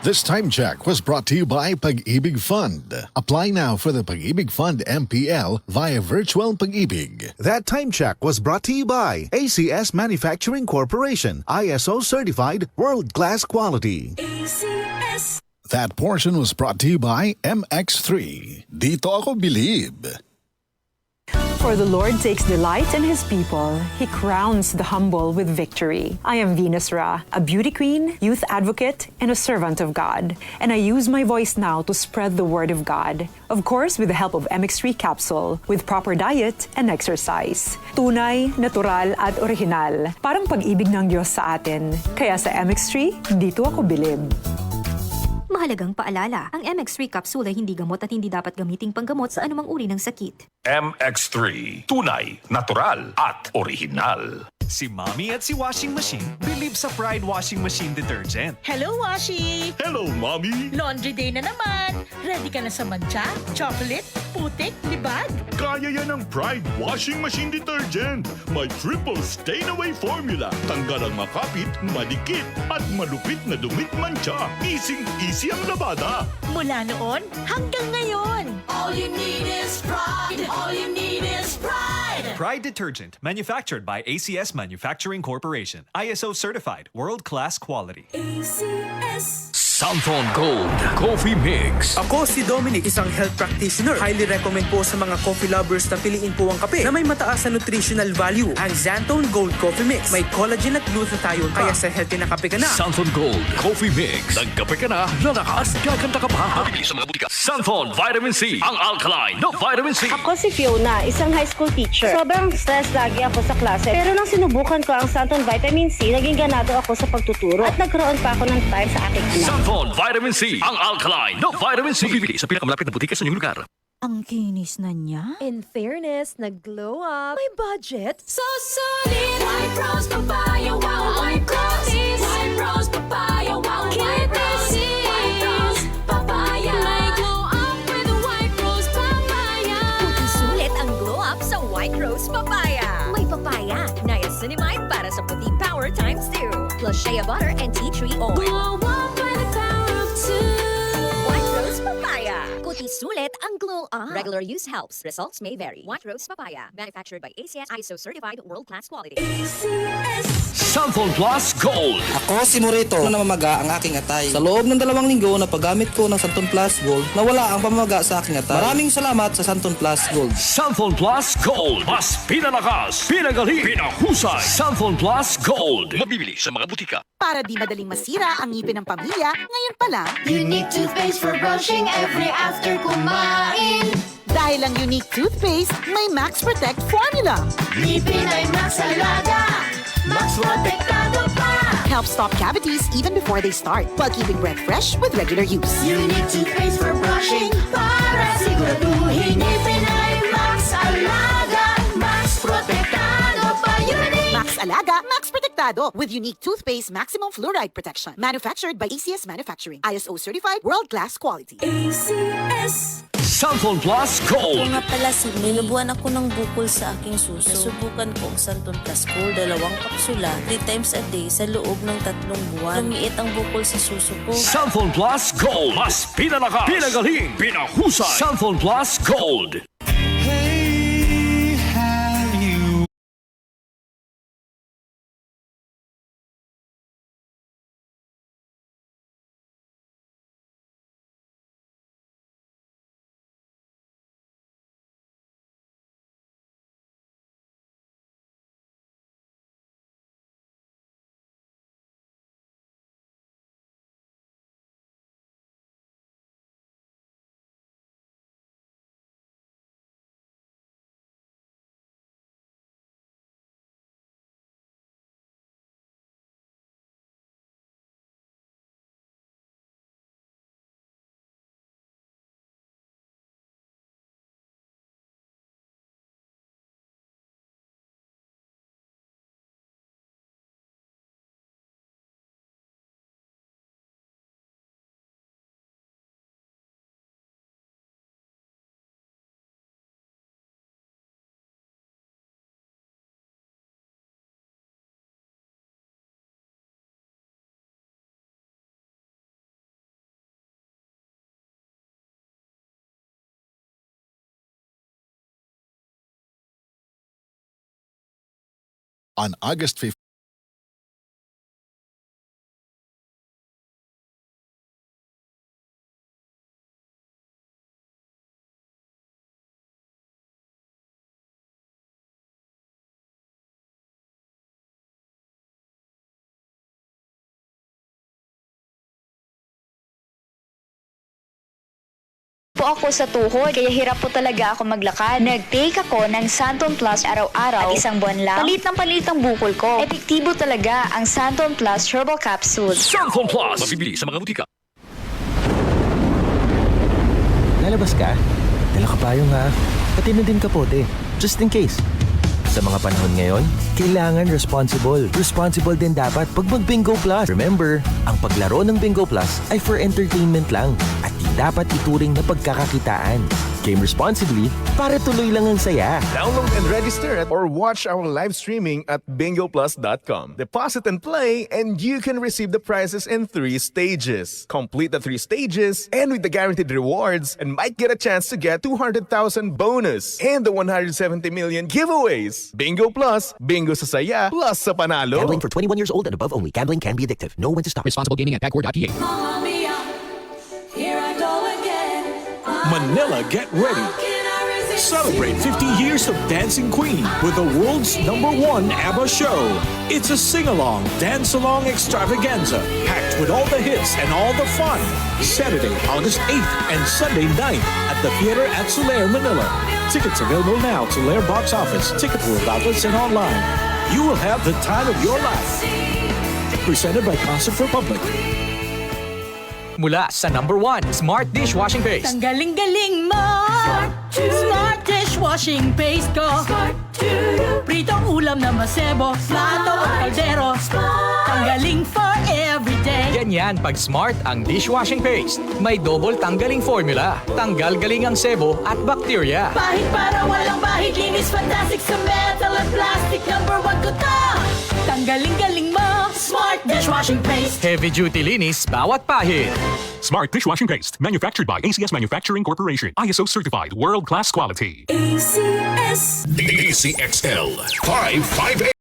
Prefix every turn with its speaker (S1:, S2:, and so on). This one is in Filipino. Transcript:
S1: This time check was brought to you by Pag-ibig Fund. Apply now for the Pag-ibig Fund MPL via Virtual Pag-ibig.
S2: That time check was brought to you by ACS Manufacturing Corporation, ISO certified, world-class quality.
S3: ACS.
S1: That portion was brought to you by MX3. Dito ako believe.
S4: For the Lord takes delight in His people. He crowns the humble with victory. I am Venus Ra, a beauty queen, youth advocate, and a servant of God. And I use my voice now to spread the word of God. Of course, with the help of MX3 capsule, with proper diet and exercise. Tunay, natural, at original. Parang pag-ibig ng Diyos sa atin. Kaya sa MX3, dito ako bilib.
S5: Mahalagang paalala, ang MX3 capsule ay hindi gamot at hindi dapat gamiting panggamot sa anumang uri ng sakit.
S6: MX3, tunay, natural, at original.
S7: Si Mommy at si Washing Machine believe sa Pride Washing Machine Detergent.
S3: Hello, Washi!
S6: Hello, Mommy!
S3: Laundry day na naman. Ready ka na sa mancha, chocolate, putik, libag?
S6: Kaya yan ang Pride Washing Machine Detergent. May triple stain-away formula. Tanggal ang makapit, madikit, at malupit na dumit mancha. Easy ang labada.
S3: Mula noon hanggang ngayon. All you need is pride. All you need is pride.
S7: Pride Detergent, manufactured by ACS Manufacturing Corporation. ISO certified, world-class quality.
S3: ACS.
S8: Santon Gold Coffee Mix.
S9: Ako si Dominic, isang health practitioner. Highly recommend po sa mga coffee lovers na piliin po ang kape na may mataas na nutritional value. Ang Santon Gold Coffee Mix. May collagen at glutathione kaya sa healthy na kape ka na.
S8: Santon Gold Coffee Mix. Nagkape ka na, lalakas, gaganda ka pa. Mabibili sa mga butika. Santon Vitamin C. Ang alkaline na vitamin C.
S10: Ako si Fiona, isang high school teacher. Sobrang stress lagi ako sa klase. Pero nang sinubukan ko ang Santon Vitamin C, naging ganado ako sa pagtuturo. At nagkaroon pa ako ng time sa aking anak.
S8: Santon Vitamin C. Ang alkaline na vitamin C. Mabibili sa pinakamalapit na butika sa inyong lugar.
S5: Ang kinis na niya.
S11: In fairness, nag-glow up. May budget.
S3: So solid. White Rose Papaya. Wow, White Rose. White Rose Papaya. Wow, White Rose. White Rose Papaya. May glow up with White Rose Papaya.
S11: Puti sulit ang glow up sa White Rose Papaya. May papaya, niacinamide para sa puti power times 2. Plus shea butter and tea tree oil.
S3: Glow up by the power of 2.
S11: White Rose Papaya. Puti sulit ang glow up. Regular use helps. Results may vary. White Rose Papaya. Manufactured by ACS ISO certified world-class quality.
S3: ACS.
S8: Santon Plus Gold.
S9: Ako si Morito na namamaga ang aking atay. Sa loob ng 2 linggo na paggamit ko ng Santon Plus Gold, nawala ang pamamaga sa aking atay. Maraming salamat sa Santon Plus Gold.
S8: Santon Plus Gold. Mas pinalakas, pinagaling, pinahusay. Santon Plus Gold. Mabibili sa mga butika.
S12: Para di madaling masira ang ngipin ng pamilya, ngayon pa lang,
S3: Unique toothpaste for brushing every after kumain.
S12: dahil ang unique toothpaste, may Max Protect formula.
S3: Ngipin ay Max Alaga. Max Protektado pa.
S12: Helps stop cavities even before they start, while keeping breath fresh with regular use.
S3: Unique toothpaste for brushing para siguraduhin ngipin ay Max Alaga. Max Protektado pa. Unique.
S12: Max Alaga, Max Protectado with unique toothpaste maximum fluoride protection. Manufactured by ACS Manufacturing. ISO certified world-class quality.
S3: ACS.
S8: Santon Plus Gold.
S10: Nga pala si Nilubuan ako ng bukol sa aking suso. Nasubukan ko ang Santon Plus Gold, 2 kapsula, 3 times a day sa loob ng 3 buwan. Lumiit ang bukol sa suso ko.
S8: Santon Plus Gold. Mas pinalakas, pinagaling, pinahusay. Santon Plus Gold.
S1: On August 15,
S13: po ako sa tuhod, kaya hirap po talaga ako maglakad. Nag-take ako ng Santon Plus araw-araw at isang buwan lang, palit ang bukol ko. Epektibo talaga ang Santon Plus Herbal Capsule.
S8: Santon Plus! Mabibili sa mga butika.
S14: Lalabas ka? Dala ka payong ha. Pati na din kapote. Just in case. Sa mga panahon ngayon, kailangan responsible. Responsible din dapat pag mag-Bingo Plus. Remember, ang paglaro ng Bingo Plus ay for entertainment lang at di dapat ituring na pagkakakitaan. Game responsibly para tuloy lang ang saya.
S15: Download and register or watch our live streaming at bingoplus.com. Deposit and play, and you can receive the prizes in 3 stages. Complete the 3 stages, and with the guaranteed rewards, and might get a chance to get 200,000 bonus and the 170 million giveaways. Bingo Plus, bingo sa saya, plus sa panalo.
S14: Gambling for 21 years old and above only. Gambling can be addictive. Know when to stop. Responsible gaming at Backward.pa.
S3: Mamma mia, here I go again.
S16: Manila, get ready. Celebrate 50 years of Dancing Queen with the world's #1 ABBA show. It's a sing-along, dance-along extravaganza, packed with all the hits and all the fun. Saturday, August 8th and Sunday 9th at the Theater at Soler, Manila. Tickets available now to Lair Box Office, Ticket World outlets, and online. You will have the time of your life. Presented by Concert for Public.
S17: Mula sa #1 Smart Dishwashing Paste.
S3: Ang galing-galing mo! Smart dishwashing paste ko. Pritong ulam na masebo, plato o kaldero. Tanggaling for everyday.
S17: Ganyan pag Smart ang dishwashing paste. May double tanggaling formula. Tanggal galing ang sebo at bakterya.
S3: Bahid para walang bahid, linis fantastic sa metal at plastic. #1 ko to! Tanggaling-galing mo! Smart dishwashing paste.
S17: Heavy duty linis bawat pahid.
S8: Smart Dishwashing Paste. Manufactured by ACS Manufacturing Corporation. ISO certified. World-class quality.
S3: ACS.
S8: ACXL 558.